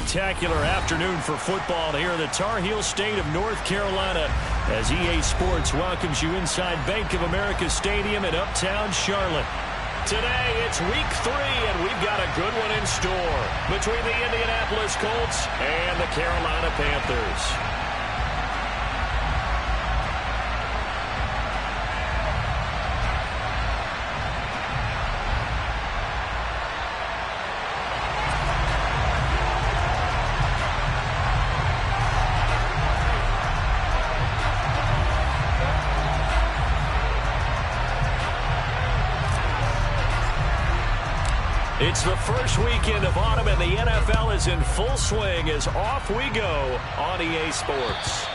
spectacular afternoon for football here in the Tar Heel state of North Carolina as EA Sports welcomes you inside Bank of America Stadium in uptown Charlotte. Today, it's week 3, and we've got a good one in store between the Indianapolis Colts and the Carolina Panthers. It's the first weekend of autumn, and the NFL is in full swing as off we go on EA Sports.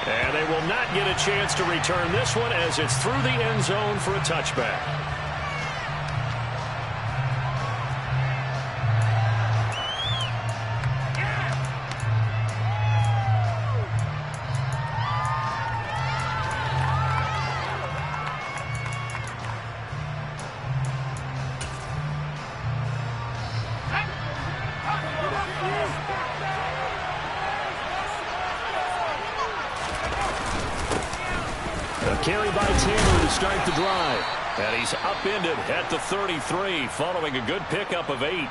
And they will not get a chance to return this one as it's through the end zone for a touchback. Carry by Taylor to start the drive. And he's upended at the 33 following a good pickup of 8.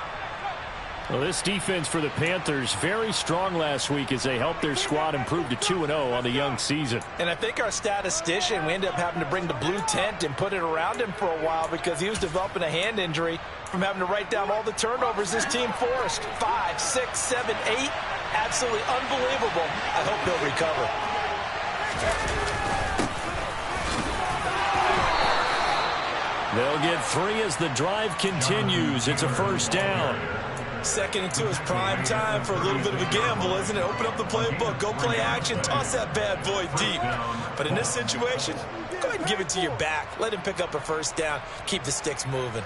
Well, this defense for the Panthers very strong last week as they helped their squad improve to 2-0 on the young season. And I think our statistician, we ended up having to bring the blue tent and put it around him for a while because he was developing a hand injury from having to write down all the turnovers this team forced. 5, 6, 7, 8. Absolutely unbelievable. I hope he'll recover. They'll get 3 as the drive continues. It's a first down. 2nd and 2 is prime time for a little bit of a gamble, isn't it? Open up the playbook, go play action, toss that bad boy deep. But in this situation, go ahead and give it to your back. Let him pick up a first down. Keep the sticks moving.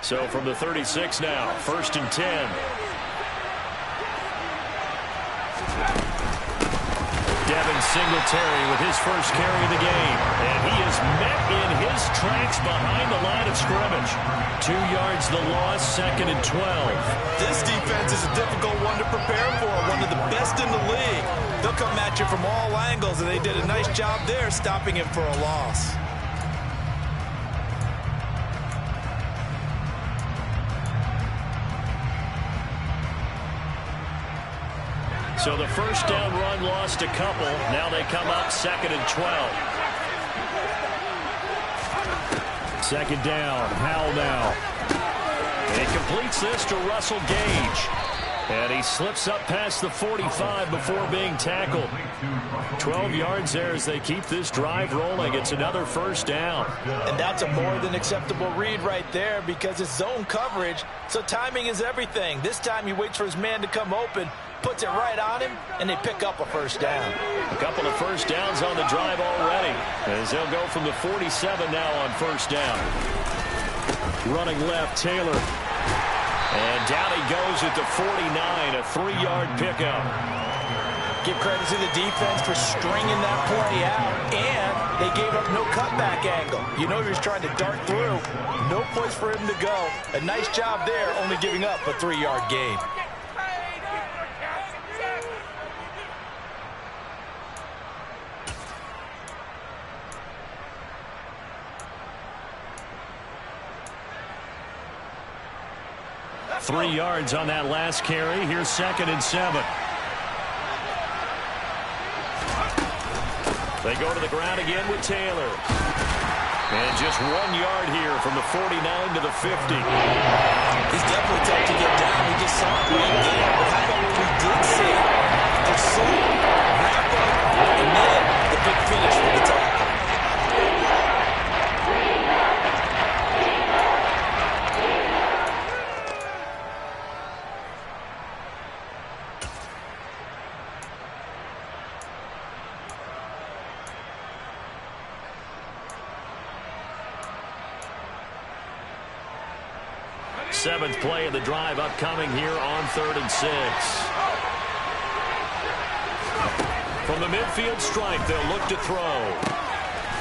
So from the 36 now, 1st and 10. Devin Singletary with his first carry of the game. And he is met in his tracks behind the line of scrimmage. 2 yards the loss, 2nd and 12. This defense is a difficult one to prepare for, one of the best in the league. They'll come at you from all angles, and they did a nice job there stopping him for a loss. So the first down run lost a couple. Now they come up 2nd and 12. 2nd down. Howell now. He completes this to Russell Gage. And he slips up past the 45 before being tackled. 12 yards there as they keep this drive rolling. It's another first down. And that's a more than acceptable read right there because it's zone coverage, so timing is everything. This time he waits for his man to come open, puts it right on him, and they pick up a first down. A couple of first downs on the drive already as they'll go from the 47 now on first down. Running left, Taylor. And down he goes at the 49, a 3-yard pickup. Give credit to the defense for stringing that play out, and they gave up no cutback angle. You know he was trying to dart through. No place for him to go. A nice job there, only giving up a 3-yard gain. Three yards on that last carry. Here's 2nd and 7. They go to the ground again with Taylor. And just 1 yard here from the 49 to the 50. He's definitely tough to get down. We just saw it right there. But how about what we did see? Pursuit, wrap up, and then the big finish with the tackle. Seventh play of the drive upcoming here on 3rd and 6. From the midfield stripe, they'll look to throw.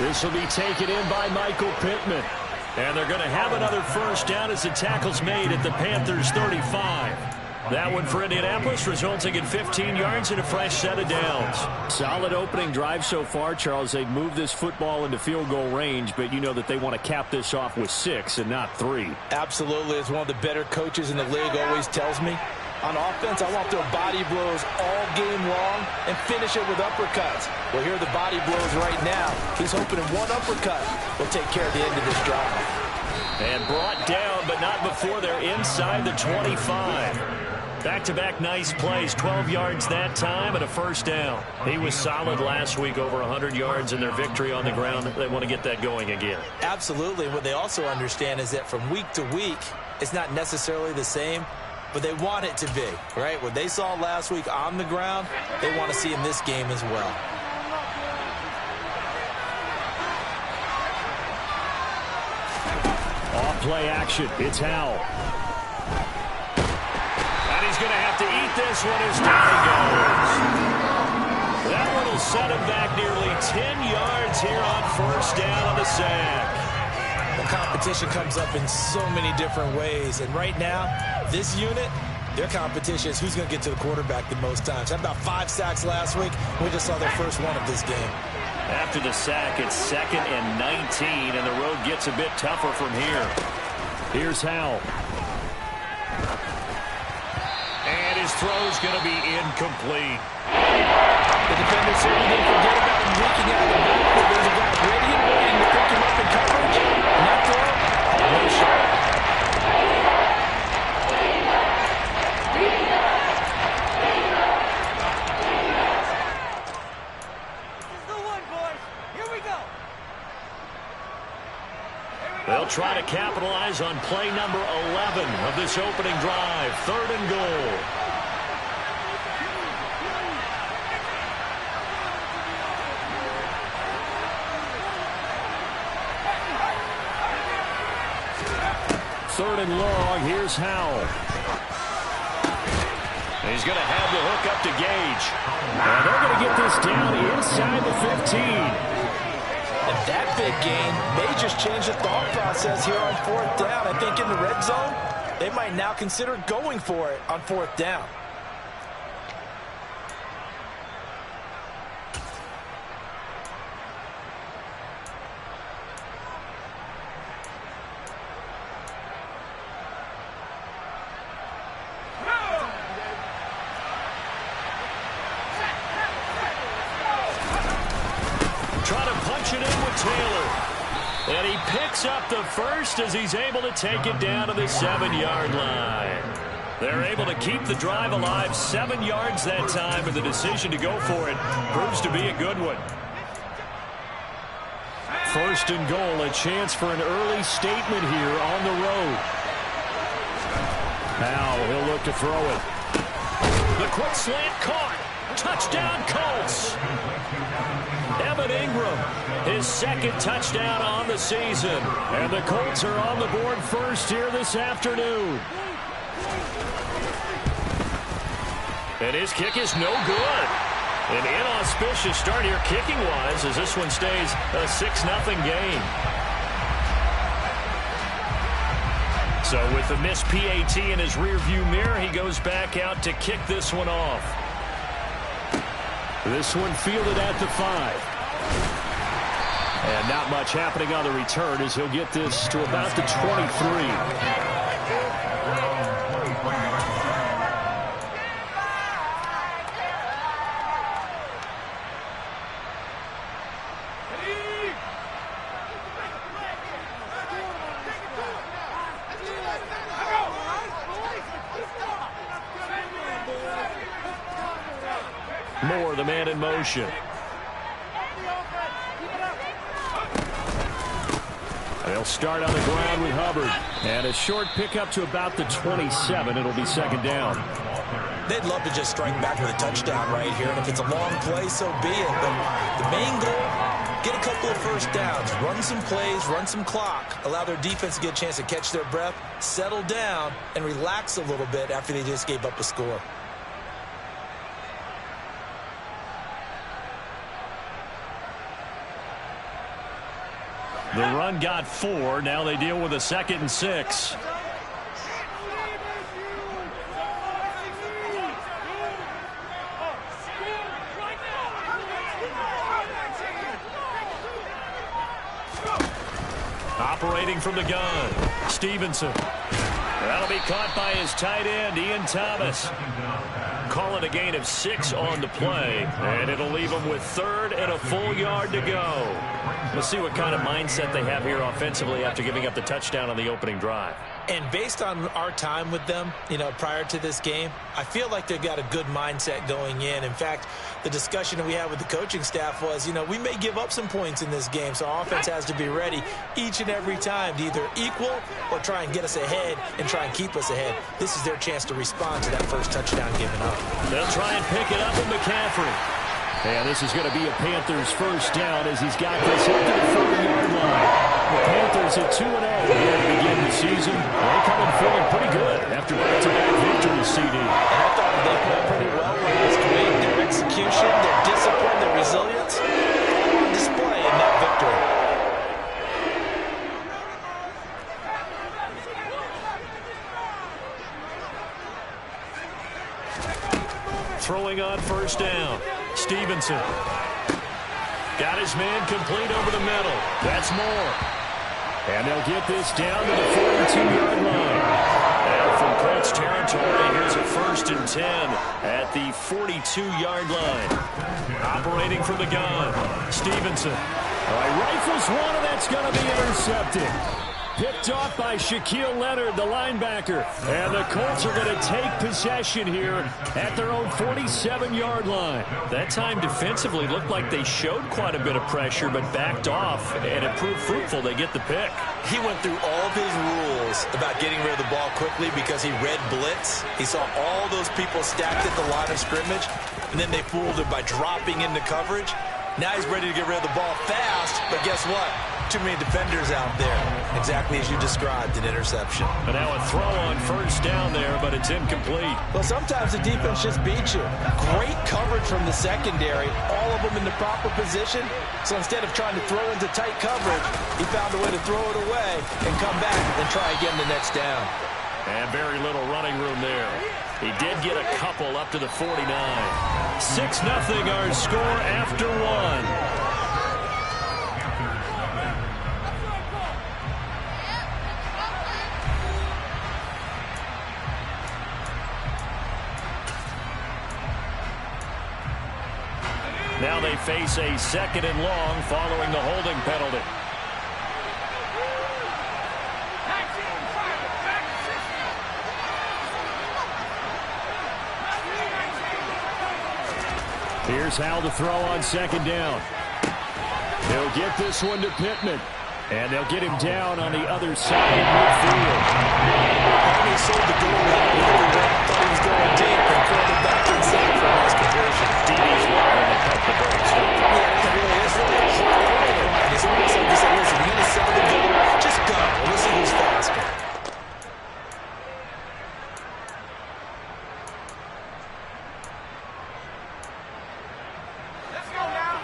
This will be taken in by Michael Pittman. And they're going to have another first down as the tackle's made at the Panthers' 35. That one for Indianapolis, resulting in 15 yards and a fresh set of downs. Solid opening drive so far, Charles. They've moved this football into field goal range, but you know that they want to cap this off with 6 and not 3. Absolutely. As one of the better coaches in the league always tells me, on offense, I want their body blows all game long and finish it with uppercuts. Well, here are the body blows right now. He's hoping in one uppercut will take care of the end of this drive. And brought down, but not before they're inside the 25. Back-to-back nice plays, 12 yards that time and a first down. He was solid last week, over 100 yards in their victory on the ground. They want to get that going again. Absolutely. What they also understand is that from week to week, it's not necessarily the same, but they want it to be, right? What they saw last week on the ground, they want to see in this game as well. Off play action. It's Howell. And he's going to have to eat this one as down he goes. That one will set him back nearly 10 yards here on first down on the sack. The competition comes up in so many different ways. And right now, this unit, their competition is who's going to get to the quarterback the most times. Had about 5 sacks last week. We just saw their first one of this game. After the sack, it's 2nd and 19, and the road gets a bit tougher from here. Here's Howell. And his throw's going to be incomplete. The defender certainly didn't forget about him leaking out of the backfield. There's a guy ready and waiting to pick him up in coverage. And that throw, no shot. They'll try to capitalize on play number 11 of this opening drive. 3rd and goal. Third and long. Here's Howell. He's going to have the hook up to Gage. And they're going to get this down inside the 15. And that big gain may just change the thought process here on 4th down. I think in the red zone, they might now consider going for it on 4th down. And he picks up the first as he's able to take it down to the 7-yard line. They're able to keep the drive alive, 7 yards that time, and the decision to go for it proves to be a good one. 1st and goal, a chance for an early statement here on the road. Now he'll look to throw it. The quick slant caught. Touchdown Colts. Evan Ingram, his 2nd touchdown on the season. And the Colts are on the board first here this afternoon. And his kick is no good. An inauspicious start here kicking-wise as this one stays a 6-0 game. So with the missed PAT in his rearview mirror, he goes back out to kick this one off. This one fielded at the 5. And not much happening on the return as he'll get this to about the 23. Moore, the man in motion. They'll start on the ground with Hubbard. And a short pickup to about the 27. It'll be 2nd down. They'd love to just strike back with a touchdown right here. And if it's a long play, so be it. But the main goal, get a couple of first downs. Run some plays, run some clock. Allow their defense to get a chance to catch their breath, settle down, and relax a little bit after they just gave up a score. The run got 4. Now they deal with a 2nd and 6. Operating from the gun, Stevenson. That'll be caught by his tight end, Ian Thomas. Call it a gain of 6 on the play, and it'll leave them with 3rd and a full yard to go. We'll see what kind of mindset they have here offensively after giving up the touchdown on the opening drive. And based on our time with them, prior to this game, I feel like they've got a good mindset going in. In fact, the discussion that we had with the coaching staff was, we may give up some points in this game, so our offense has to be ready each and every time to either equal or try and get us ahead and try and keep us ahead. This is their chance to respond to that first touchdown given up. They'll try and pick it up with McCaffrey. And this is going to be a Panthers first down as he's got this up to the 40-yard line. The Panthers at 2-0 here to begin the season. They come in feeling pretty good after back-to-back victories, CD. And I thought they played pretty well last week. Their execution, their discipline, their resilience, all on display in that victory. Throwing on first down. Stevenson. Got his man complete over the middle. That's more. And they'll get this down to the 42-yard line. And from Colts territory, here's a 1st and 10 at the 42-yard line. Operating from the gun. Stevenson. All right, rifles one, and that's going to be intercepted. Picked off by Shaquille Leonard, the linebacker. And the Colts are going to take possession here at their own 47-yard line. That time defensively looked like they showed quite a bit of pressure, but backed off, and it proved fruitful. They get the pick. He went through all of his rules about getting rid of the ball quickly because he read blitz. He saw all those people stacked at the line of scrimmage, and then they fooled him by dropping into coverage. Now he's ready to get rid of the ball fast, but guess what? Too many defenders out there. Exactly as you described, an interception. And now a throw on first down there, but it's incomplete. Well, sometimes the defense just beats you. Great coverage from the secondary, all of them in the proper position. So instead of trying to throw into tight coverage, he found a way to throw it away and come back and try again the next down. And very little running room there. He did get a couple up to the 49. 6-0 our score after 1. Now they face a 2nd and long following the holding penalty. Here's Howell to throw on 2nd down. They'll get this one to Pittman. And they'll get him down on the other side of midfield. He sold the goal thought he was going deep and throw it back inside for a nice completion. DB's love when they cut the brakes. It's really a hard play. And it's almost like he said, listen, you're going to sell the goal, just go. We'll see who's faster.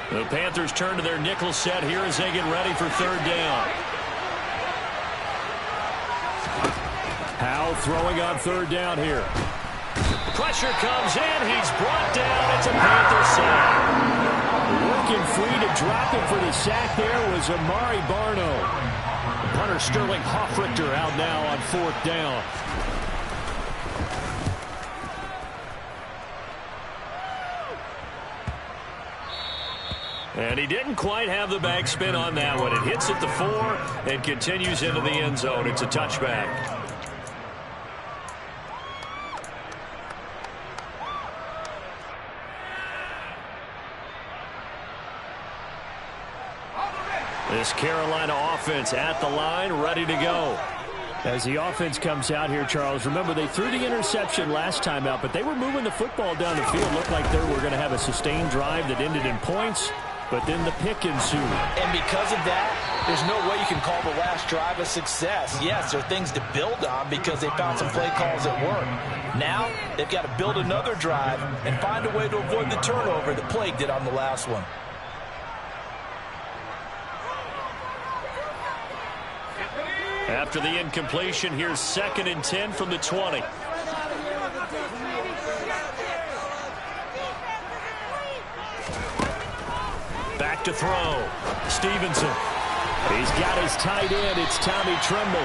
The Panthers turn to their nickel set here as they get ready for 3rd down. Howell throwing on 3rd down here. Pressure comes in. He's brought down. It's a Panther sack. Working free to drop him for the sack there was Amari Barno. Punter Sterling Hoffrichter out now on 4th down. And he didn't quite have the backspin on that one. It hits at the 4 and continues into the end zone. It's a touchback. This Carolina offense at the line, ready to go. As the offense comes out here, Charles, remember they threw the interception last time out, but they were moving the football down the field. Looked like they were going to have a sustained drive that ended in points. But then the pick ensued. And because of that, there's no way you can call the last drive a success. Yes, there are things to build on because they found some play calls that work. Now, they've got to build another drive and find a way to avoid the turnover that plagued it on the last one. After the incompletion, here's 2nd and 10 from the 20. Back to throw. Stevenson. He's got his tight end. It's Tommy Tremble.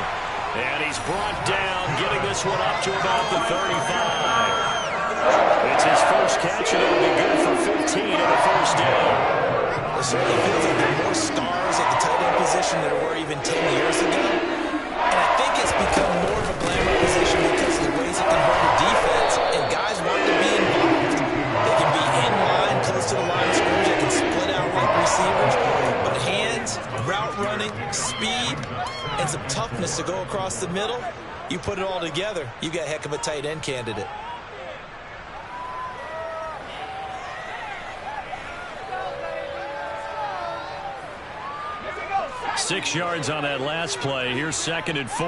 And he's brought down, getting this one up to about the 35. It's his first catch, and it'll be good for 15 and a first down. It certainly feels like there are more stars at the tight end position than there were even 10 years ago. And I think it's become more of a glamour position because of the ways it can hurt a defense, and guys want to be involved. They can be in line, close to the line of scrimmage. They can split out like receivers. But hands, route running, speed, and some toughness to go across the middle, you put it all together, you got a heck of a tight end candidate. Six yards on that last play. Here's 2nd and 4.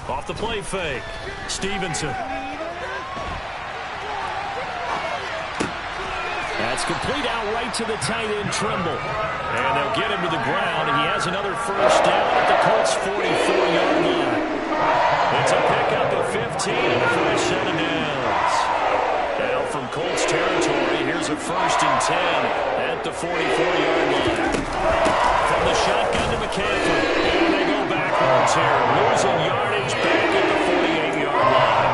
Off the play fake. Stevenson. That's complete out right to the tight end, Tremble. And they'll get him to the ground. He has another first down at the Colts' 44-yard line. It's a pickup of 15 and a first set of downs. Now from Colts territory, here's a 1st and 10 at the 44-yard line. From the shotgun to McCaffrey. And they go backwards here. Losing yardage back at the 48-yard line.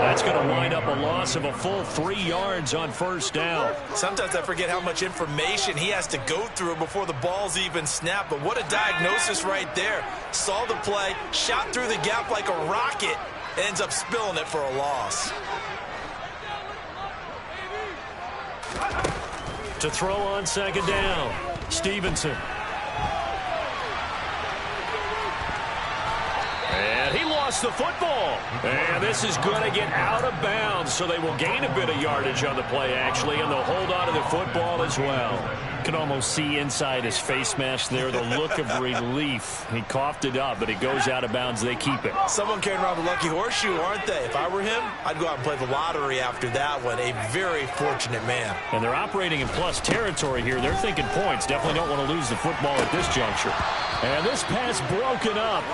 That's going to wind up a loss of a full 3 yards on first down. Sometimes I forget how much information he has to go through before the ball's even snapped. But what a diagnosis right there. Saw the play, shot through the gap like a rocket, ends up spilling it for a loss. To throw on 2nd down, Stevenson. And he lost the football. And this is going to get out of bounds, so they will gain a bit of yardage on the play, actually, and they'll hold on to the football as well. Can almost see inside his face mask there the look of relief. He coughed it up, but it goes out of bounds. They keep it. Someone carrying around the lucky horseshoe, aren't they? If I were him, I'd go out and play the lottery after that one. A very fortunate man. And they're operating in plus territory here. They're thinking points. Definitely don't want to lose the football at this juncture. And this pass broken up.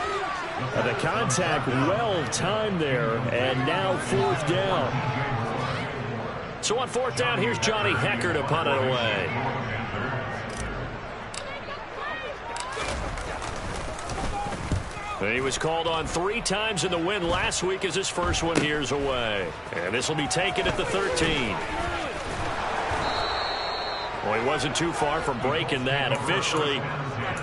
The contact well timed there, and now 4th down. So on 4th down, here's Johnny Hecker to punt it away. He was called on 3 times in the win last week as his first one here's away. And this will be taken at the 13. Well, he wasn't too far from breaking that. Officially,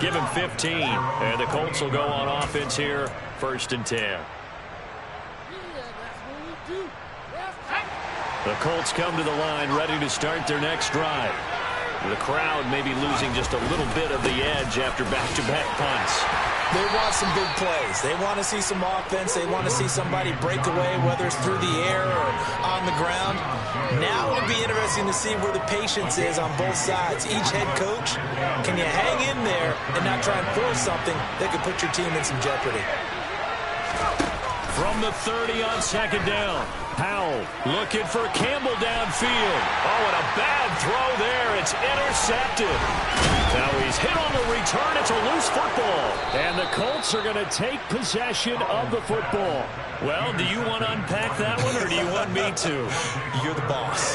give him 15. And the Colts will go on offense here, 1st and 10. The Colts come to the line, ready to start their next drive. The crowd may be losing just a little bit of the edge after back-to-back punts. They want some big plays. They want to see some offense. They want to see somebody break away, whether it's through the air or on the ground. Now it'll be interesting to see where the patience is on both sides. Each head coach, can you hang in there and not try and force something that could put your team in some jeopardy? From the 30 on 2nd down. Powell looking for Campbell downfield. Oh, and a bad throw there. It's intercepted. Now he's hit on the return. It's a loose football. And the Colts are going to take possession of the football. Well, do you want to unpack that one, or do you want me to? You're the boss.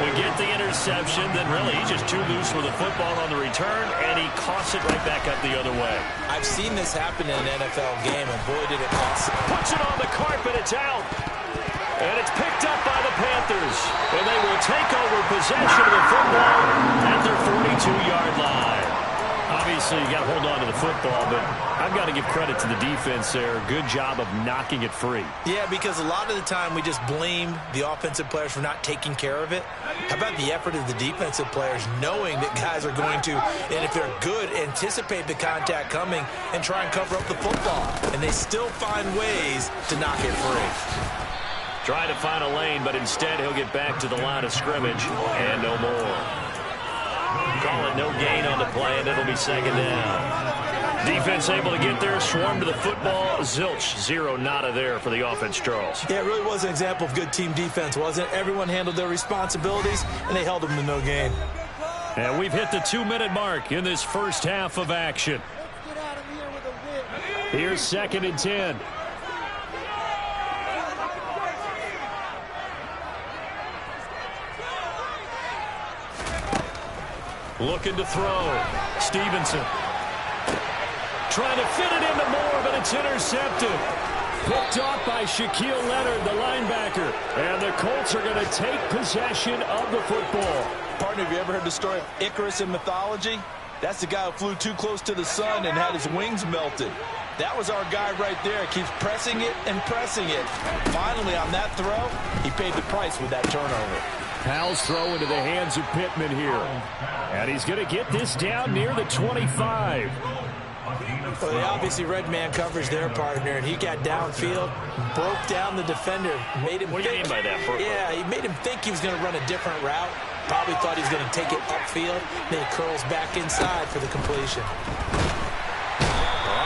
We get the interception, then really he's just too loose with the football on the return, and he coughs it right back up the other way. I've seen this happen in an NFL game, and boy, did it cost. Puts it on the carpet. It's out. And it's picked up by the Panthers. And they will take over possession of the football at their 42-yard line. Obviously, you got to hold on to the football, but I've got to give credit to the defense there. Good job of knocking it free. Yeah, because a lot of the time we just blame the offensive players for not taking care of it. How about the effort of the defensive players knowing that guys are going to, and if they're good, anticipate the contact coming and try and cover up the football. And they still find ways to knock it free. Trying to find a lane, but instead he'll get back to the line of scrimmage and no more. Call it no gain on the play, and it'll be 2nd down. Defense able to get there, swarm to the football. Zilch, zero, nada there for the offense, Charles. Yeah, it really was an example of good team defense, wasn't it? Everyone handled their responsibilities, and they held them to no gain. And we've hit the 2-minute mark in this first half of action. Here's 2nd and 10. Looking to throw. Stevenson. Trying to fit it into Moore, but it's intercepted. Picked off by Shaquille Leonard, the linebacker. And the Colts are going to take possession of the football. Partner, have you ever heard the story of Icarus in mythology? That's the guy who flew too close to the sun and had his wings melted. That was our guy right there. Keeps pressing it and pressing it. Finally, on that throw, he paid the price with that turnover. Powell's throw into the hands of Pittman here. And he's going to get this down near the 25. Well, they obviously read man coverage their partner, and he got downfield, broke down the defender, made him What do you mean by that, Brooklyn? Yeah, he made him think he was going to run a different route. Probably thought he was going to take it upfield. Then he curls back inside for the completion.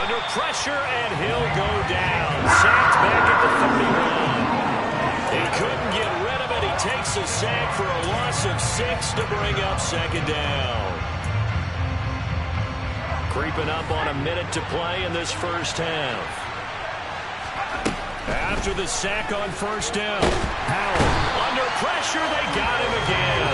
Under pressure, and he'll go down. Sacked back at the 31. He couldn't get rid of it. He takes a sack for a loss of 6 to bring up 2nd down. Creeping up on a minute to play in this first half. After the sack on 1st down, Powell under pressure. They got him again.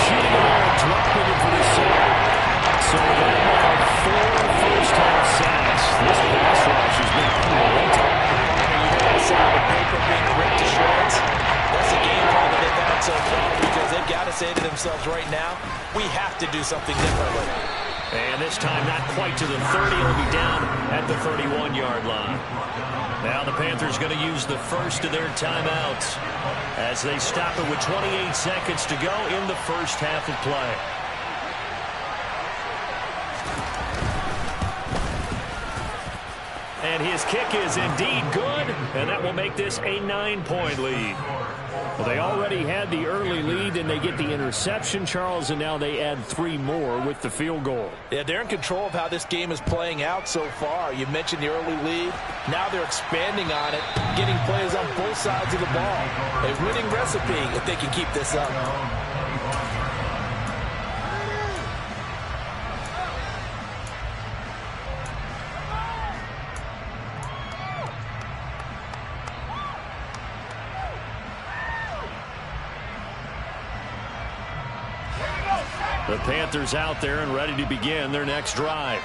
Shooting it all, dropping it for the sack. So that now 4 first-half sacks. This pass rush has been unbelievable. You hear that sound of paper being ripped to shreds? That's a game plan that they've had so far, because they've got to say to themselves right now, we have to do something differently. And this time not quite to the 30. It'll be down at the 31-yard line. Now the Panthers going to use the first of their timeouts as they stop it with 28 seconds to go in the first half of play. And his kick is indeed good, and that will make this a 9-point lead. Well, they already had the early lead, and they get the interception, Charles, and now they add 3 more with the field goal. Yeah, they're in control of how this game is playing out so far. You mentioned the early lead. Now they're expanding on it, getting plays on both sides of the ball. A winning recipe if they can keep this up. The Panthers out there and ready to begin their next drive.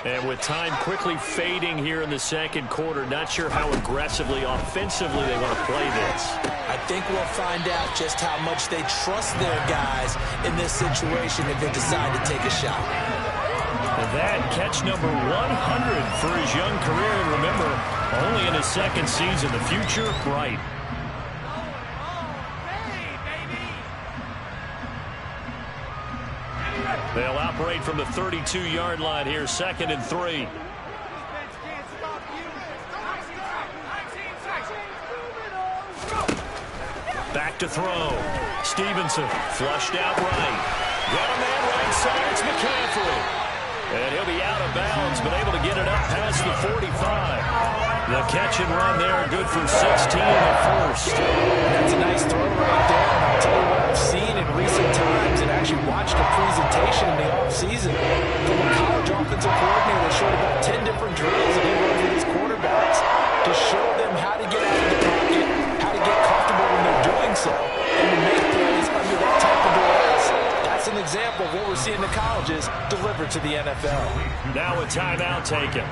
And with time quickly fading here in the second quarter, not sure how aggressively, offensively they want to play this. I think we'll find out just how much they trust their guys in this situation if they decide to take a shot. And that catch number 100 for his young career. And remember, only in his second season, the future bright. They'll operate from the 32-yard line here, 2nd and 3. Back to throw. Stevenson flushed out right. Got a man right side. It's McCaffrey. And he'll be out of bounds, but able to get it up past the 45. The catch and run there, good for 16 at first. That's a nice throw right there. And I'll tell you what I've seen in recent times and actually watched a presentation in the offseason from a college offensive coordinator that showed about 10 different drills that he runs with his quarterbacks to show them how to get out of the pocket, how to get comfortable when they're doing so, and to make plays under that type of duress. That's an example of what we're seeing in the colleges delivered to the NFL. Now a timeout taken.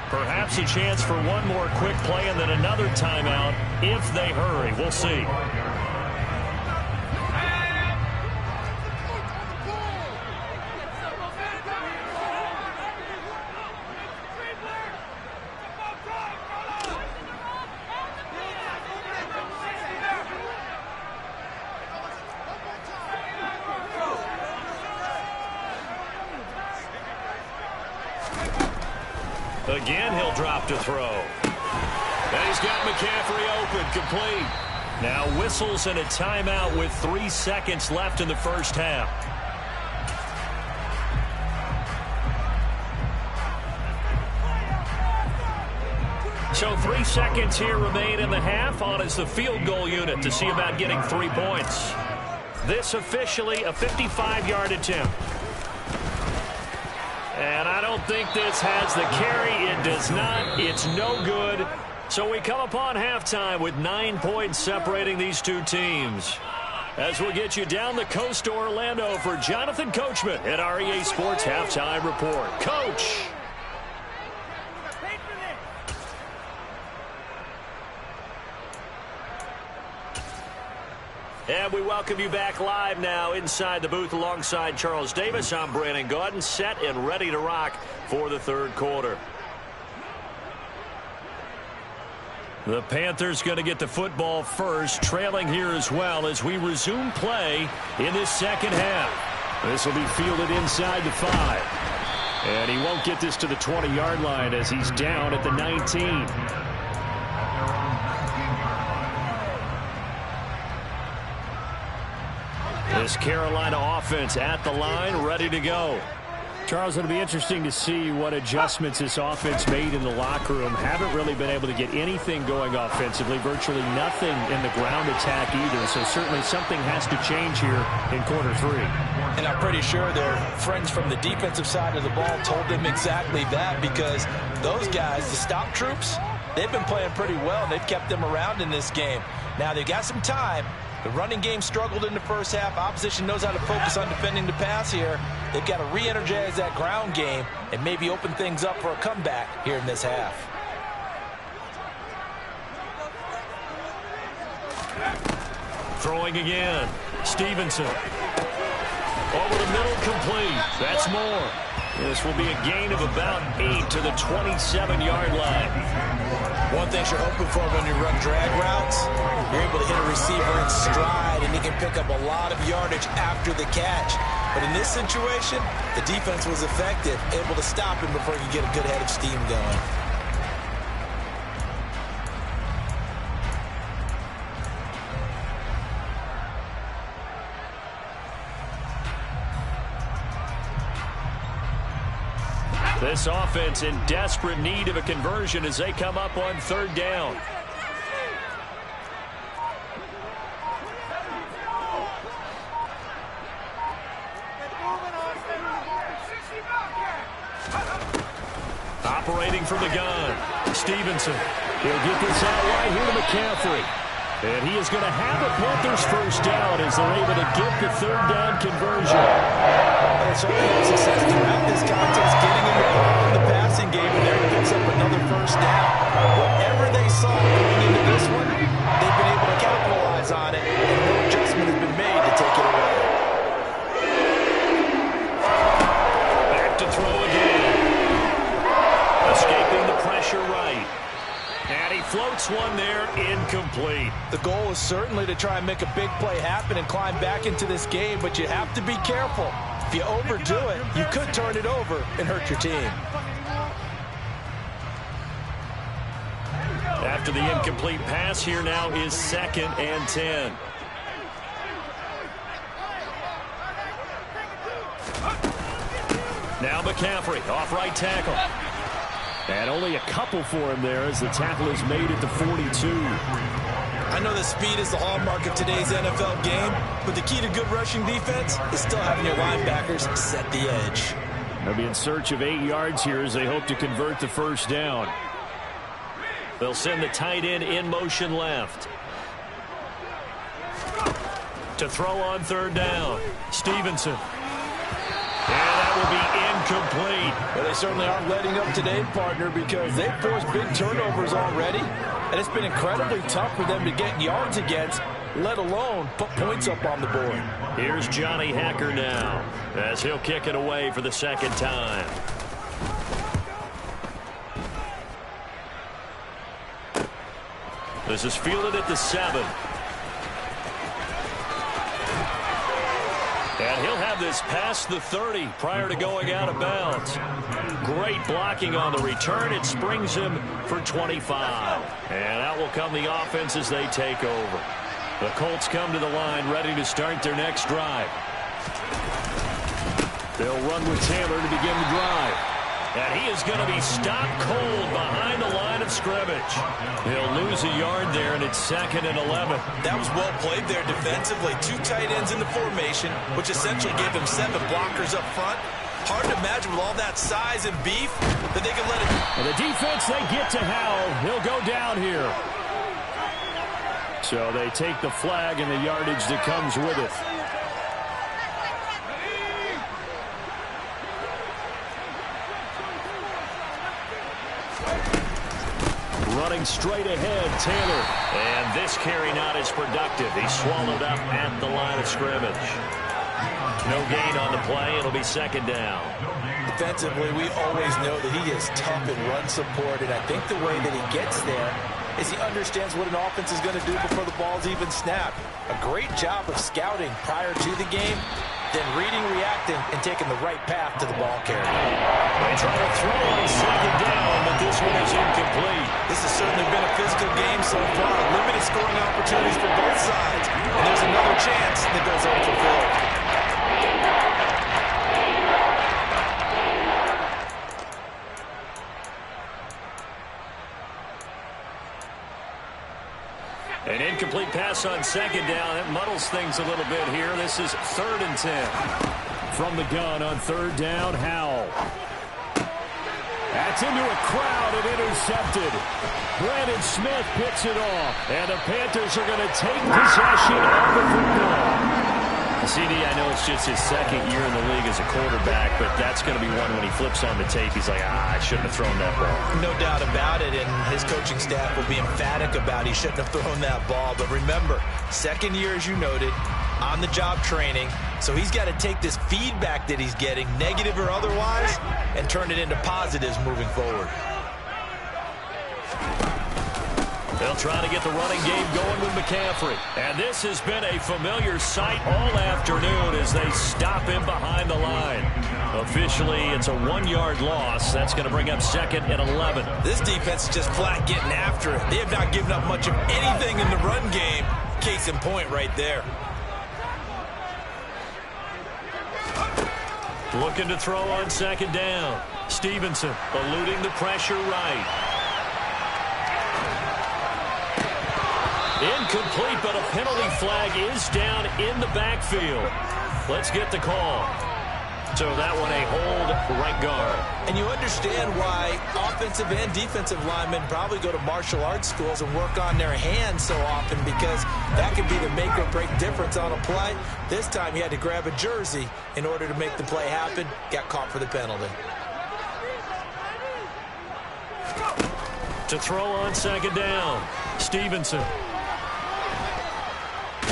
Perhaps a chance for one more quick play and then another timeout if they hurry. We'll see. Again, he'll drop to throw. And he's got McCaffrey open, complete. Now whistles and a timeout with 3 seconds left in the first half. So 3 seconds here remain in the half. On is the field goal unit to see about getting 3 points. This officially a 55-yard attempt. And I don't think this has the carry. It does not. It's no good. So we come upon halftime with 9 points separating these two teams. As we'll get you down the coast to Orlando for Jonathan Coachman at our EA Sports Halftime Report. Coach. And we welcome you back live now inside the booth alongside Charles Davis. I'm Brandon Gaudin, set and ready to rock for the third quarter. The Panthers going to get the football first, trailing here as well as we resume play in this second half. This will be fielded inside the 5. And he won't get this to the 20-yard line as he's down at the 19. This Carolina offense at the line, ready to go. Charles, it'll be interesting to see what adjustments this offense made in the locker room. Haven't really been able to get anything going offensively, virtually nothing in the ground attack either. So certainly something has to change here in quarter 3. And I'm pretty sure their friends from the defensive side of the ball told them exactly that, because those guys, the stop troops, they've been playing pretty well. They've kept them around in this game. Now they've got some time. The running game struggled in the first half. Opposition knows how to focus on defending the pass here. They've got to re-energize that ground game and maybe open things up for a comeback here in this half. Throwing again. Stevenson. Over the middle, complete. That's more. This will be a gain of about 8 to the 27-yard line. One thing you're hoping for when you run drag routes, you're able to hit a receiver in stride, and he can pick up a lot of yardage after the catch. But in this situation, the defense was effective, able to stop him before he could get a good head of steam going. This offense in desperate need of a conversion as they come up on third down. Operating from the gun. Stevenson. He'll get this out right here to McCaffrey. And he is going to have the Panthers first down as they're able to get the third down conversion. They certainly had success throughout this contest, getting in the ball in the passing game, and there he picks up another first down. Whatever they saw going into this one, they've been able to capitalize on it, and no adjustment has been made to take it away. Back to throw again. Escaping the pressure right. And he floats one there, incomplete. The goal is certainly to try and make a big play happen and climb back into this game, but you have to be careful. If you overdo it, you could turn it over and hurt your team. After the incomplete pass, here now is 2nd and 10. Now McCaffrey, off right tackle. And only a couple for him there as the tackle is made at the 42. I know that speed is the hallmark of today's NFL game, but the key to good rushing defense is still having your linebackers set the edge. They'll be in search of 8 yards here as they hope to convert the first down. They'll send the tight end in motion left. To throw on third down. Stevenson. And that will be incomplete. Well, they certainly aren't letting up today, partner, because they've forced big turnovers already. And it's been incredibly tough for them to get yards against, let alone put points up on the board. Here's Johnny Hacker now as he'll kick it away for the second time. This is fielded at the 7. And he'll have this past the 30 prior to going out of bounds. Great blocking on the return. It springs him for 25. And out will come the offense as they take over. The Colts come to the line ready to start their next drive. They'll run with Taylor to begin the drive. And he is going to be stopped cold behind the line of scrimmage. He'll lose a yard there, and it's 2nd and 11. That was well played there defensively. 2 tight ends in the formation, which essentially gave him 7 blockers up front. Hard to imagine with all that size and beef that they can let it. And the defense, they get to Howell. He'll go down here. So they take the flag and the yardage that comes with it. Running straight ahead, Taylor. And this carry not as productive. He's swallowed up at the line of scrimmage. No gain on the play. It'll be 2nd down. Defensively, we always know that he is tough in run support, and I think the way that he gets there is he understands what an offense is going to do before the ball's even snapped. A great job of scouting prior to the game, then reading, reacting, and taking the right path to the ball carrier. They try to throw on 2nd down, but this one is incomplete. This has certainly been a physical game so far. Limited scoring opportunities for both sides, and there's another chance that goes unfulfilled. An incomplete pass on 2nd down. That muddles things a little bit here. This is 3rd and 10. From the gun on 3rd down, Howell. That's into a crowd and intercepted. Brandon Smith picks it off. And the Panthers are going to take possession of the football. CD, I know it's just his 2nd year in the league as a quarterback, but that's going to be one when he flips on the tape. He's like, I shouldn't have thrown that ball. No doubt about it, and his coaching staff will be emphatic about he shouldn't have thrown that ball. But remember, 2nd year, as you noted, on-the-job training. So he's got to take this feedback that he's getting, negative or otherwise, and turn it into positives moving forward. They'll try to get the running game going with McCaffrey. And this has been a familiar sight all afternoon as they stop him behind the line. Officially, it's a 1-yard loss. That's going to bring up 2nd and 11. This defense is just flat getting after it. They have not given up much of anything in the run game. Case in point right there. Looking to throw on 2nd down. Stevenson eluding the pressure right. Incomplete, but a penalty flag is down in the backfield. Let's get the call. So that one a hold right guard. And you understand why offensive and defensive linemen probably go to martial arts schools and work on their hands so often, because that can be the make or break difference on a play. This time he had to grab a jersey in order to make the play happen. Got caught for the penalty. To throw on 2nd down, Stevenson.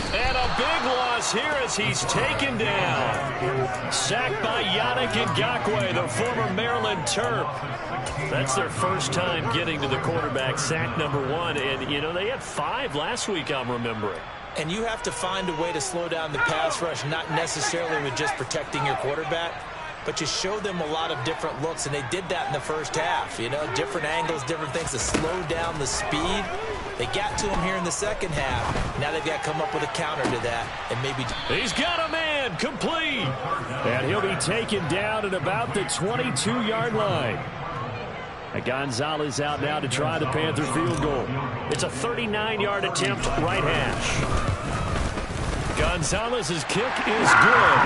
And a big loss here as he's taken down. Sacked by Yannick Ngakoue, the former Maryland Terp. That's their first time getting to the quarterback, sack number 1. And, you know, they had 5 last week, I'm remembering. And you have to find a way to slow down the pass rush, not necessarily with just protecting your quarterback, but you show them a lot of different looks, and they did that in the first half. You know, different angles, different things to slow down the speed. They got to him here in the second half. Now they've got to come up with a counter to that. And maybe he's got a man complete. And he'll be taken down at about the 22-yard line. And Gonzalez out now to try the Panther field goal. It's a 39-yard attempt, right hash. Gonzalez's kick is good.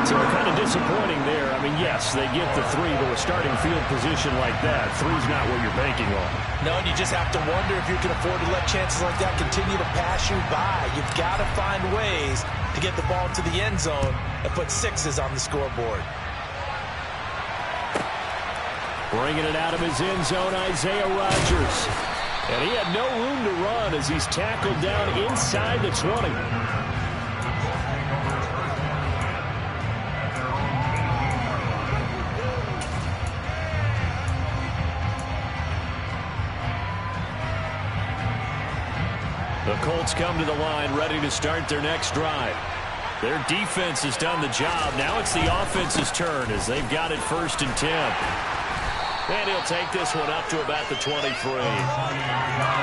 So kind of disappointing there. I mean, yes, they get the 3, but with starting field position like that, 3's not what you're banking on. No, and you just have to wonder if you can afford to let chances like that continue to pass you by. You've got to find ways to get the ball to the end zone and put 6s on the scoreboard. Bringing it out of his end zone, Isaiah Rodgers. And he had no room to run as he's tackled down inside the 20. The Colts come to the line ready to start their next drive. Their defense has done the job. Now it's the offense's turn as they've got it 1st and 10. And he'll take this one up to about the 23.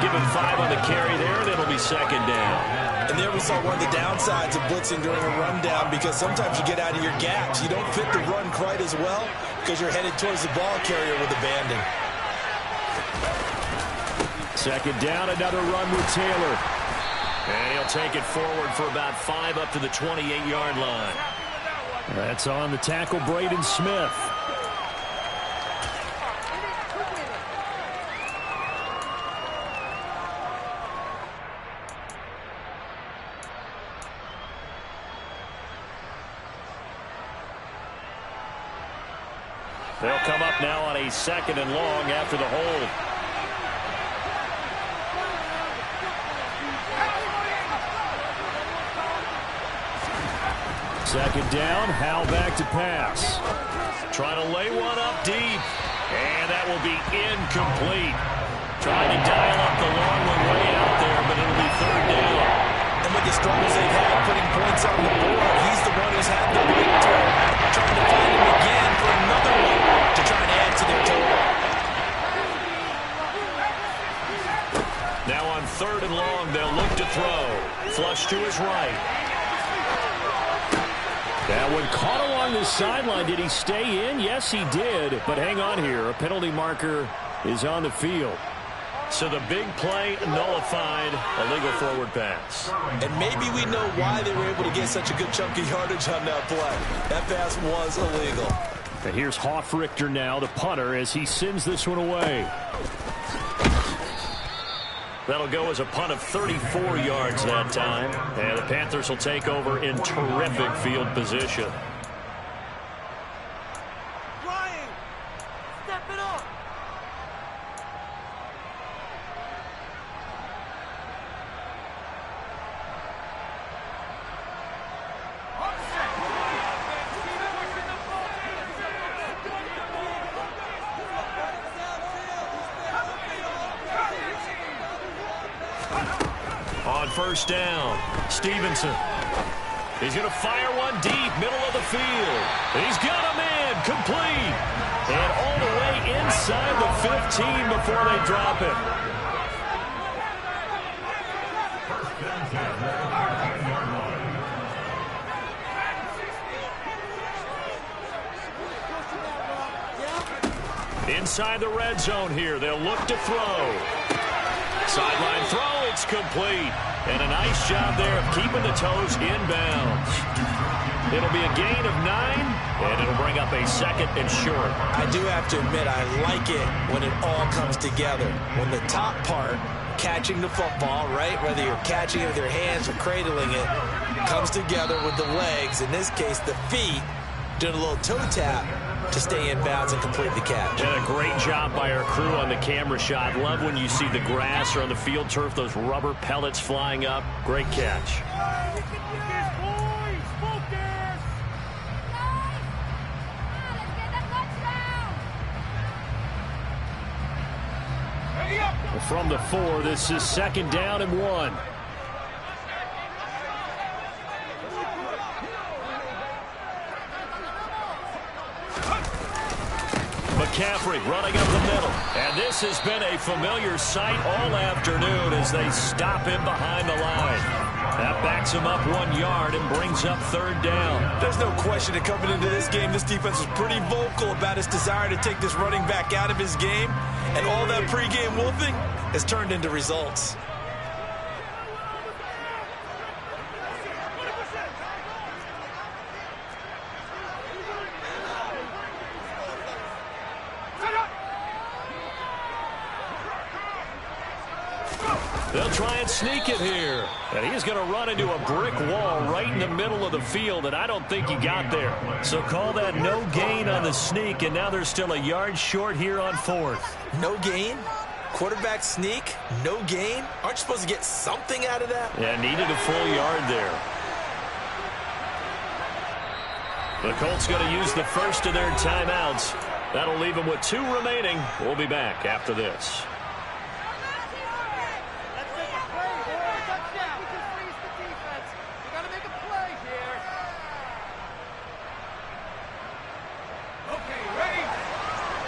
Give him 5 on the carry there, and it'll be second down. And there we saw one of the downsides of blitzing during a rundown, because sometimes you get out of your gaps. You don't fit the run quite as well because you're headed towards the ball carrier with abandon. Second down, another run with Taylor. And he'll take it forward for about 5 up to the 28-yard line. That's on the tackle, Braden Smith. They'll come up now on a 2nd and long after the hold. Second down, Howell back to pass. Trying to lay one up deep. And that will be incomplete. Trying to dial up the long one way out there, but it'll be 3rd down. And with the struggles they've had putting points on the board, he's the one who's had the breakthrough. Trying to find him again for another one to try and add to their total. Now on 3rd and long, they'll look to throw. Flush to his right. That one caught along the sideline. Did he stay in? Yes, he did. But hang on here. A penalty marker is on the field. So the big play nullified, a legal forward pass. And maybe we know why they were able to get such a good chunk of yardage on that play. That pass was illegal. And here's Hoffrichter now, the punter, as he sends this one away. That'll go as a punt of 34 yards that time. And the Panthers will take over in terrific field position. Ryan, step it up. On 1st down, Stevenson. He's going to fire one deep, middle of the field. He's got a man, complete. And all the way inside the 15 before they drop it. Inside the red zone here, they'll look to throw. Sideline throw, it's complete. And a nice job there of keeping the toes inbounds. It'll be a gain of 9, and it'll bring up a 2nd and short. I do have to admit, I like it when it all comes together. When the top part, catching the football, right, whether you're catching it with your hands or cradling it, comes together with the legs, in this case the feet, doing a little toe tap to stay in bounds and complete the catch. And a great job by our crew on the camera shot. Love when you see the grass or on the field turf, those rubber pellets flying up. Great catch. From the 4, this is 2nd down and 1. McCaffrey running up the middle. And this has been a familiar sight all afternoon as they stop him behind the line. That backs him up 1 yard and brings up 3rd down. There's no question that coming into this game, this defense was pretty vocal about its desire to take this running back out of his game. And all that pregame wolfing has turned into results. They'll try and sneak it here. And he's going to run into a brick wall right in the middle of the field, and I don't think he got there. So call that no gain on the sneak, and now they're still a yard short here on 4th. No gain? Quarterback sneak? No gain? Aren't you supposed to get something out of that? Yeah, needed a full yard there. The Colts going to use the first of their timeouts. That'll leave them with 2 remaining. We'll be back after this.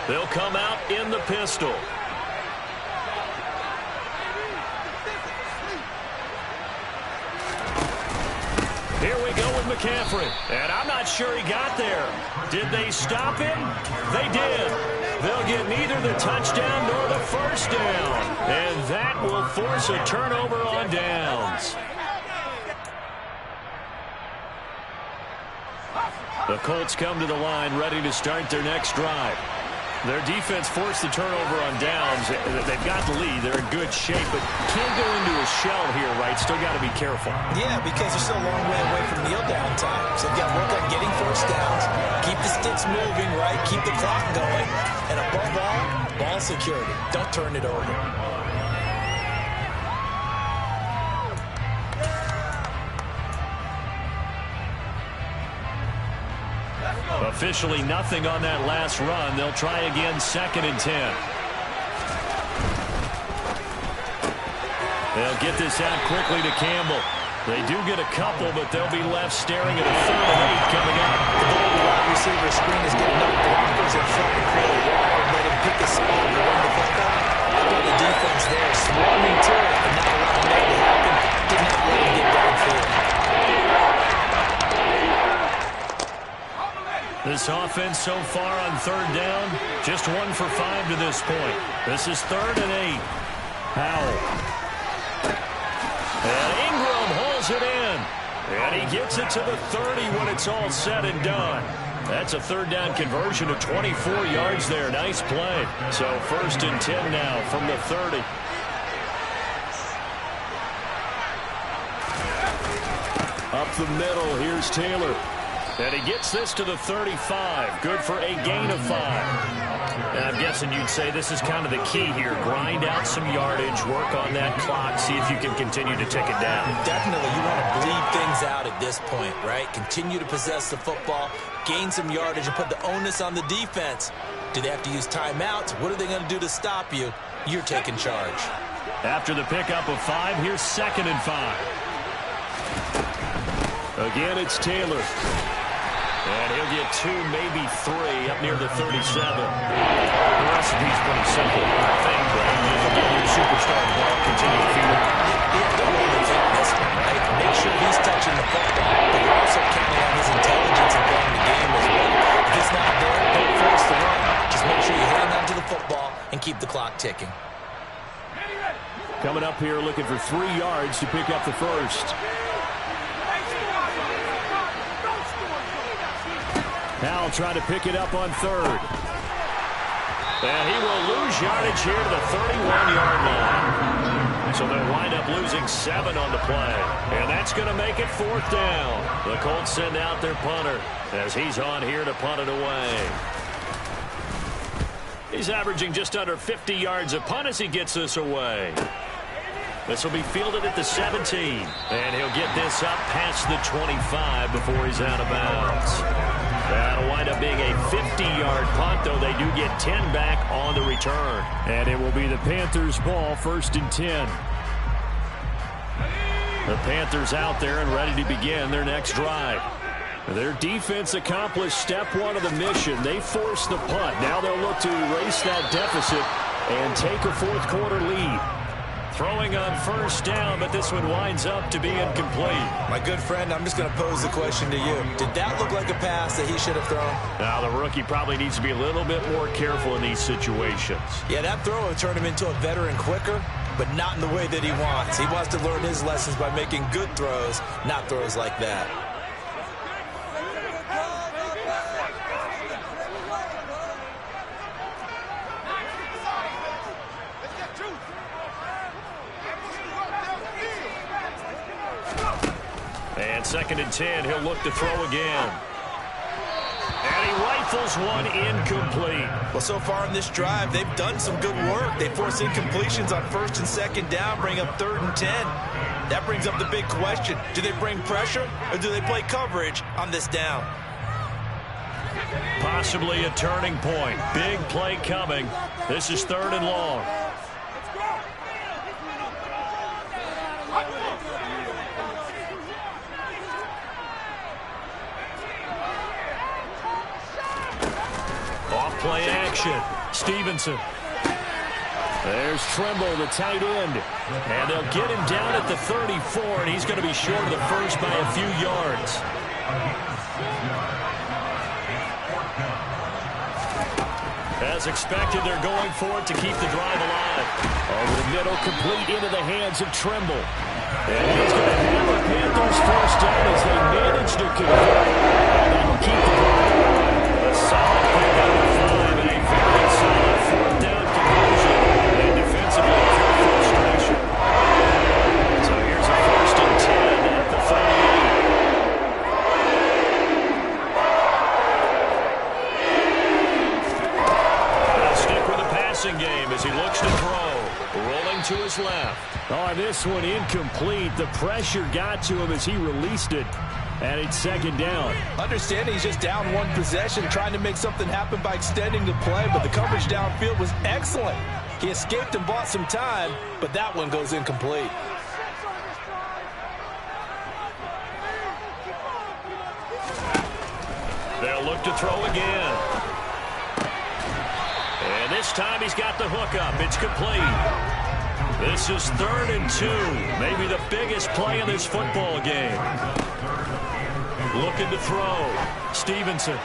They'll come out in the pistol. Here we go with McCaffrey. And I'm not sure he got there. Did they stop him? They did. They'll get neither the touchdown nor the first down. And that will force a turnover on downs. The Colts come to the line ready to start their next drive. Their defense forced the turnover on downs. They've got the lead. They're in good shape, but can't go into a shell here, right? Still got to be careful. Yeah, because they're still a long way away from kneel down time. So they've got to work on getting first downs, keep the sticks moving, right? Keep the clock going. And above all, ball security. Don't turn it over. Officially nothing on that last run. They'll try again, 2nd and 10. They'll get this out quickly to Campbell. They do get a couple, but they'll be left staring at a 3rd and 8 coming up. The goal of the wide receiver screen is getting enough blockers in front and create a wall and let him pick a spot to run the football. How about the defense there, swarming to it and not allowing that to happen? Did not let him get downfield. This offense so far on 3rd down, just 1 for 5 to this point. This is 3rd and 8. Howell. And Ingram hauls it in. And he gets it to the 30 when it's all said and done. That's a 3rd down conversion of 24 yards there. Nice play. So 1st and 10 now from the 30. Up the middle, here's Taylor. And he gets this to the 35. Good for a gain of 5. And I'm guessing you'd say this is kind of the key here. Grind out some yardage, work on that clock, see if you can continue to tick it down. Definitely. You want to bleed things out at this point, right? Continue to possess the football, gain some yardage, and put the onus on the defense. Do they have to use timeouts? What are they going to do to stop you? You're taking charge. After the pickup of 5, here's 2nd and 5. Again, it's Taylor. And he'll get 2, maybe 3 up near the 37. The recipe's pretty simple. Thing, Brad. Get your superstar ball, continue to feed it. Don't overthink this one, right? Make sure he's touching the football, but you're also counting on his intelligence and playing the game as well. If it's not there, don't force the run. Just make sure you hang on to the football and keep the clock ticking. Coming up here looking for 3 yards to pick up the first. Howell trying to pick it up on 3rd. And he will lose yardage here to the 31-yard line. So they'll wind up losing 7 on the play. And that's going to make it 4th down. The Colts send out their punter as he's on here to punt it away. He's averaging just under 50 yards a punt as he gets this away. This will be fielded at the 17. And he'll get this up past the 25 before he's out of bounds. That'll wind up being a 50-yard punt, though they do get 10 back on the return. And it will be the Panthers' ball, 1st and 10. The Panthers out there and ready to begin their next drive. Their defense accomplished step 1 of the mission. They forced the punt. Now they'll look to erase that deficit and take a 4th quarter lead. Throwing on 1st down, but this one winds up to be incomplete. My good friend, I'm just going to pose the question to you. Did that look like a pass that he should have thrown? Now, the rookie probably needs to be a little bit more careful in these situations. Yeah, that throw will turn him into a veteran quicker, but not in the way that he wants. He wants to learn his lessons by making good throws, not throws like that. And 2nd and 10, he'll look to throw again. And he rifles one incomplete. Well, so far in this drive, they've done some good work. They force incompletions on 1st and 2nd down, bring up 3rd and 10. That brings up the big question. Do they bring pressure or do they play coverage on this down? Possibly a turning point. Big play coming. This is 3rd and long. Off play action. Stevenson. There's Trimble, the tight end. And they'll get him down at the 34, and he's going to be short of the first by a few yards. As expected, they're going for it to keep the drive alive. Over the middle, complete into the hands of Trimble. And he's going to have a Panthers first down as they manage to convert. And that'll keep the drive alive. A solid pick out of 5 and a very solid fourth down conversion. And defensively, for frustration. So here's a 1st and 10 at the 38. Game as he looks to throw, rolling to his left. On this one, incomplete. The pressure got to him as he released it, and it's 2nd down. Understanding he's just down 1 possession, trying to make something happen by extending the play, but the coverage downfield was excellent. He escaped and bought some time, but that one goes incomplete. They'll look to throw again. And this time he's got the hook up. It's complete. This is 3rd and 2. Maybe the biggest play in this football game. Looking to throw. Stevenson.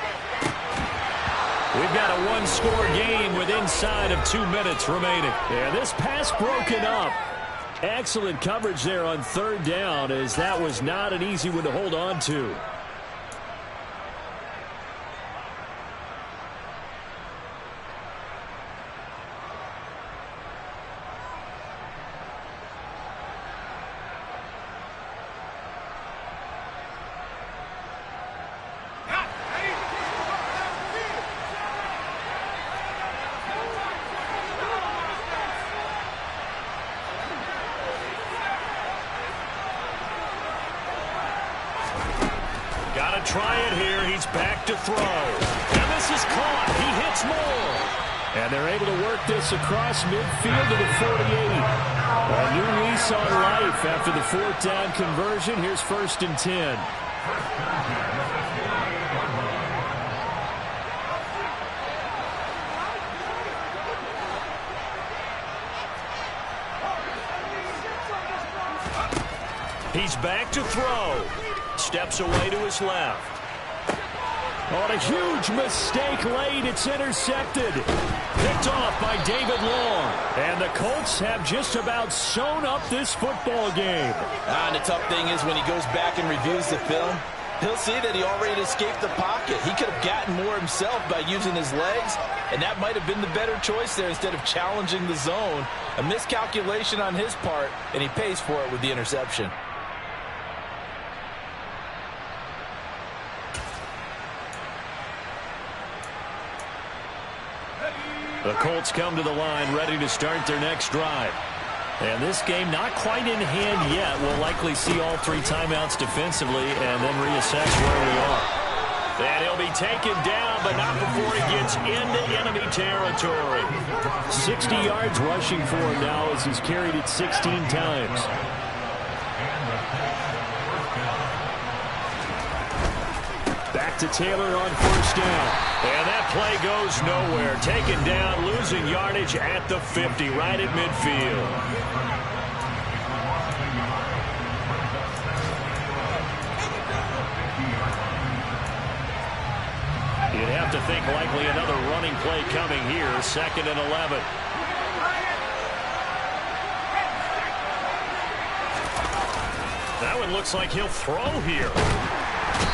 We've got a 1-score game with inside of 2 minutes remaining. Yeah, this pass broken up. Excellent coverage there on 3rd down, as that was not an easy one to hold on to. Got to try it here. He's back to throw. And this is caught. He hits more. And they're able to work this across midfield to the 48. A new lease on life after the 4th down conversion. Here's 1st and 10. He's back to throw. Steps away to his left. On a huge mistake late, it's intercepted. Picked off by David Long. And the Colts have just about sewn up this football game. And the tough thing is when he goes back and reviews the film, he'll see that he already escaped the pocket. He could have gotten more himself by using his legs, and that might have been the better choice there instead of challenging the zone. A miscalculation on his part, and he pays for it with the interception. The Colts come to the line ready to start their next drive. And this game not quite in hand yet. We'll likely see all 3 timeouts defensively and then reassess where we are. And he'll be taken down, but not before he gets into enemy territory. 60 yards rushing for him now as he's carried it 16 times. Back to Taylor on 1st down. And that play goes nowhere. Taken down, losing yardage at the 50, right at midfield. You'd have to think likely another running play coming here. 2nd and 11. That one looks like he'll throw here.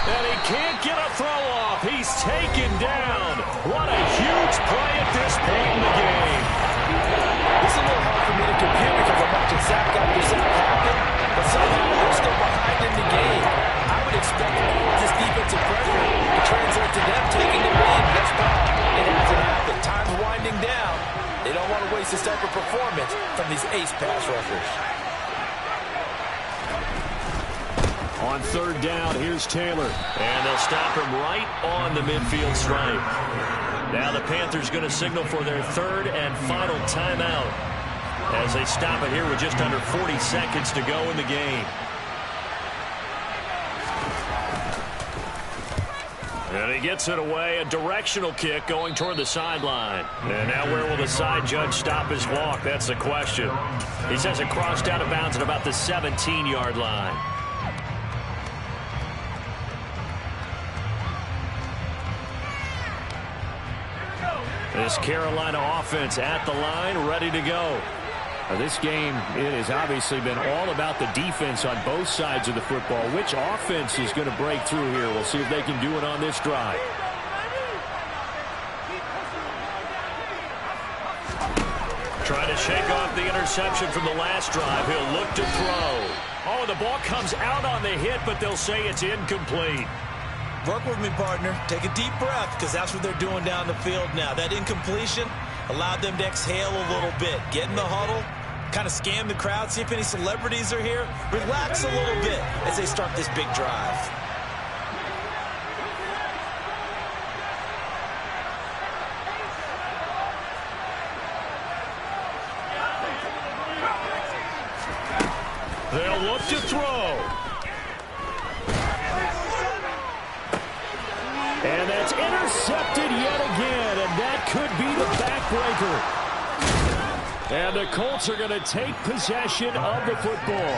And he can't get a throw off. He's taken down. What a huge play at this point in the game. This is a little hard for me to compute because I'm watching sack after sack happen, but somehow they're still behind in the game. I would expect all of this defensive pressure to translate to them taking the lead. Thus far, it hasn't happened. Time's winding down. They don't want to waste this type of performance from these ace pass rushers. On 3rd down, here's Taylor. And they'll stop him right on the midfield stripe. Now the Panthers going to signal for their 3rd and final timeout as they stop it here with just under 40 seconds to go in the game. And he gets it away, a directional kick going toward the sideline. And now where will the side judge stop his walk? That's the question. He says it crossed out of bounds at about the 17-yard line. This Carolina offense at the line, ready to go. Now this game, it has obviously been all about the defense on both sides of the football. Which offense is going to break through here? We'll see if they can do it on this drive. Trying to shake off the interception from the last drive. He'll look to throw. Oh, the ball comes out on the hit, but they'll say it's incomplete. Work with me, partner. Take a deep breath, because that's what they're doing down the field now. That incompletion allowed them to exhale a little bit. Get in the huddle, kind of scan the crowd, see if any celebrities are here. Relax a little bit as they start this big drive. They'll look to throw. And that's intercepted yet again, and that could be the backbreaker. And the Colts are going to take possession of the football.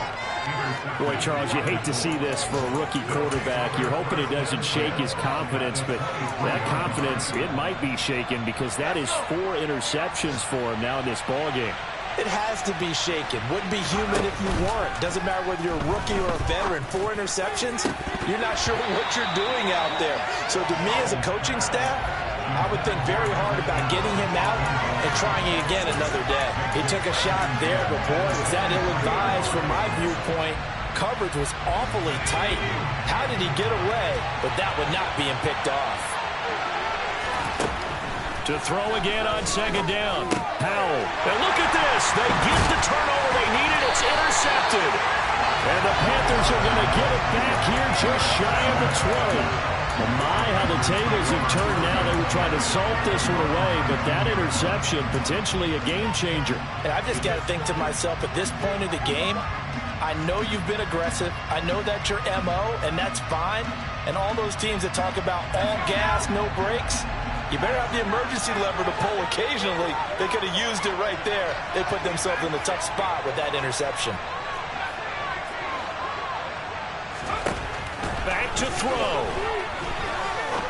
Boy, Charles, you hate to see this for a rookie quarterback. You're hoping it doesn't shake his confidence, but that confidence, it might be shaken because that is 4 interceptions for him now in this ballgame. It has to be shaken. Wouldn't be human if you weren't. Doesn't matter whether you're a rookie or a veteran. 4 interceptions, you're not sure what you're doing out there. So to me as a coaching staff, I would think very hard about getting him out and trying it again another day. He took a shot there, but boy, was that ill-advised from my viewpoint. Coverage was awfully tight. How did he get away? But that would not be him picked off. To throw again on second down. Powell. And look at this. They get the turnover they needed. It's intercepted. And the Panthers are going to get it back here just shy of the 20. And my, how the tables have turned now. They were trying to salt this one away, but that interception, potentially a game changer. And I just got to think to myself, at this point of the game, I know you've been aggressive. I know that's your MO, and that's fine. And all those teams that talk about all gas, no brakes, you better have the emergency lever to pull occasionally. They could have used it right there. They put themselves in a tough spot with that interception. Back to throw.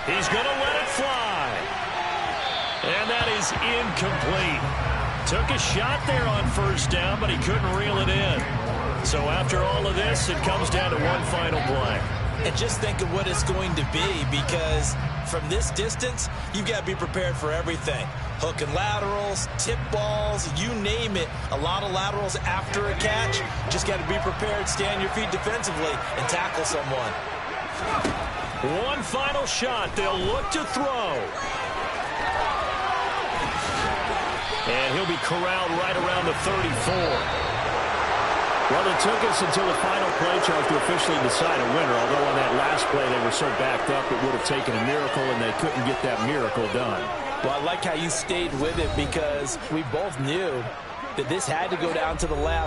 He's going to let it fly. And that is incomplete. Took a shot there on first down, but he couldn't reel it in. So after all of this, it comes down to one final play. And just think of what it's going to be, because from this distance, you've got to be prepared for everything. Hook and laterals, tip balls, you name it. A lot of laterals after a catch. Just got to be prepared, stay on your feet defensively, and tackle someone. One final shot. They'll look to throw. And he'll be corralled right around the 34. Well, it took us until the final play, Charles, to officially decide a winner. Although on that last play they were so backed up, it would have taken a miracle, and they couldn't get that miracle done. Well, I like how you stayed with it, because we both knew that this had to go down to the last